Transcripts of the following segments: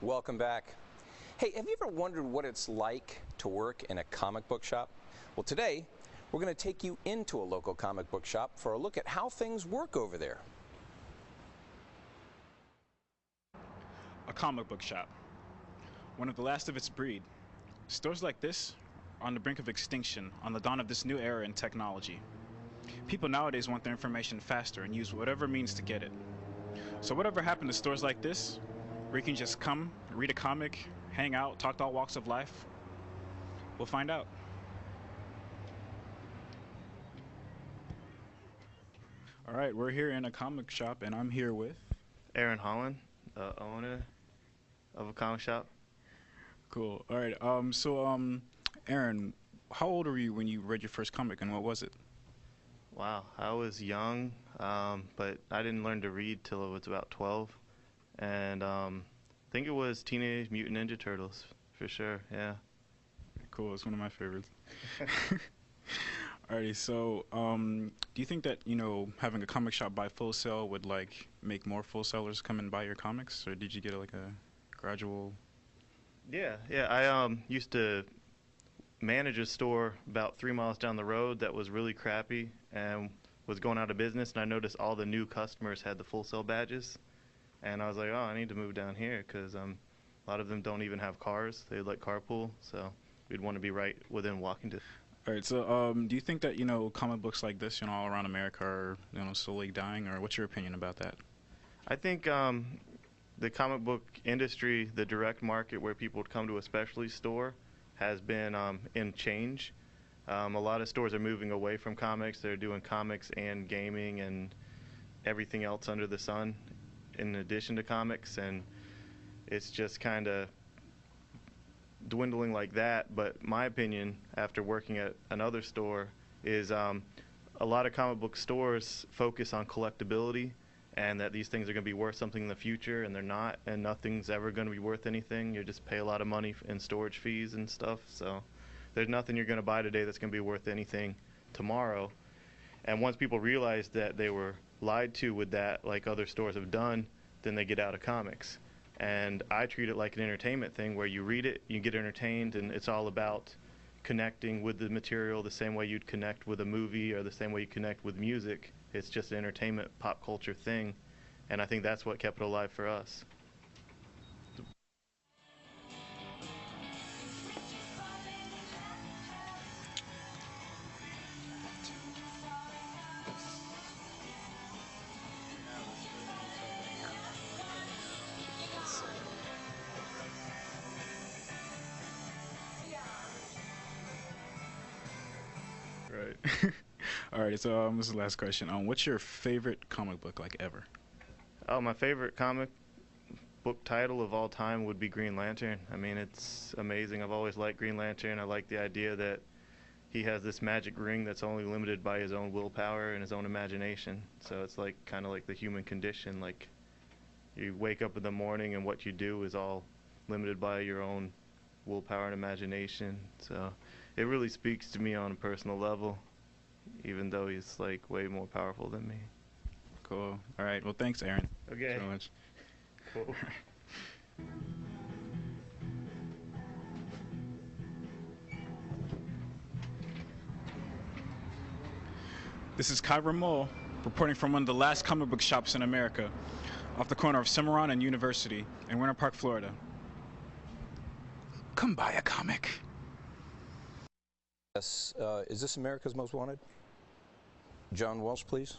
Welcome back. Hey, have you ever wondered what it's like to work in a comic book shop? Well, today we're going to take you into a local comic book shop for a look at how things work over there. A comic book shop, one of the last of its breed. Stores like this are on the brink of extinction on the dawn of this new era in technology. People nowadays want their information faster and use whatever means to get it. So whatever happened to stores like this, where you can just come, read a comic, hang out, talk to all walks of life? We'll find out. All right, we're here in a comic shop, and I'm here with Aaron Holland, owner of a comic shop. Cool. All right. Aaron, how old were you when you read your first comic, and what was it? Wow, I was young, but I didn't learn to read till I was about 12, and I think it was Teenage Mutant Ninja Turtles for sure. Yeah. Cool. It's one of my favorites. Alrighty. So, do you think that having a comic shop by Full Sail would make more full sellers come and buy your comics, or did you get like a gradual? Yeah. I used to manage a store about 3 miles down the road that was really crappy and was going out of business, and I noticed all the new customers had the Full Sail badges, and I was like, oh, I need to move down here because a lot of them don't even have cars. They like carpool, so we'd want to be right within walking distance. All right. So, do you think that comic books like this, all around America, are slowly dying, or what's your opinion about that? I think the comic book industry, the direct market where people would come to a specialty store, has been in change. A lot of stores are moving away from comics. They're doing comics and gaming and everything else under the sun in addition to comics, and it's just kind of dwindling like that. But my opinion, after working at another store, is a lot of comic book stores focus on collectability and that these things are going to be worth something in the future, and they're not, and nothing's ever going to be worth anything. You just pay a lot of money in storage fees and stuff, so there's nothing you're going to buy today that's going to be worth anything tomorrow. And once people realize that they were lied to with that, like other stores have done, then they get out of comics. And I treat it like an entertainment thing where you read it, you get entertained, and it's all about connecting with the material the same way you'd connect with a movie or the same way you connect with music. It's just an entertainment, pop culture thing, and I think that's what kept it alive for us. Right. All right. So, this is the last question. What's your favorite comic book ever? Oh, my favorite comic book title of all time would be Green Lantern. I mean, it's amazing. I've always liked Green Lantern. I like the idea that he has this magic ring that's only limited by his own willpower and his own imagination. So it's kind of like the human condition. Like, you wake up in the morning and what you do is all limited by your own willpower and imagination. So it really speaks to me on a personal level, even though he's way more powerful than me. Cool. All right. Well, thanks, Aaron. Okay. So much. Cool. This is Kyra Mole reporting from one of the last comic book shops in America, off the corner of Cimarron and University in Winter Park, Florida. Come buy a comic. Yes, is this America's Most Wanted? John Walsh, please.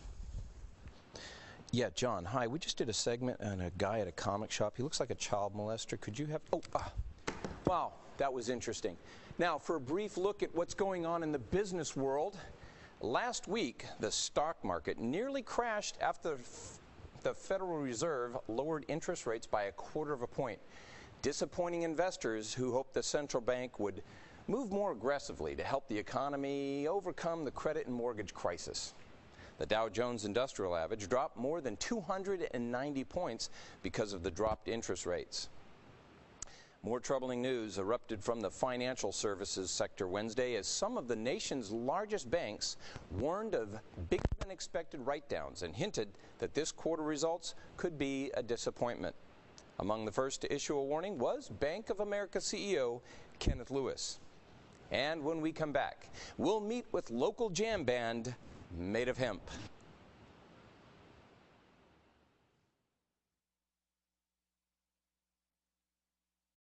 Yeah, John, hi. We just did a segment on a guy at a comic shop. He looks like a child molester. Could you have... Wow, that was interesting. Now, for a brief look at what's going on in the business world, last week, the stock market nearly crashed after the Federal Reserve lowered interest rates by 1/4 point, disappointing investors who hoped the central bank would move more aggressively to help the economy overcome the credit and mortgage crisis. The Dow Jones Industrial Average dropped more than 290 points because of the dropped interest rates. More troubling news erupted from the financial services sector Wednesday as some of the nation's largest banks warned of bigger-than-expected write-downs and hinted that this quarter results could be a disappointment. Among the first to issue a warning was Bank of America CEO Kenneth Lewis. And when we come back, we'll meet with local jam band Made of Hemp.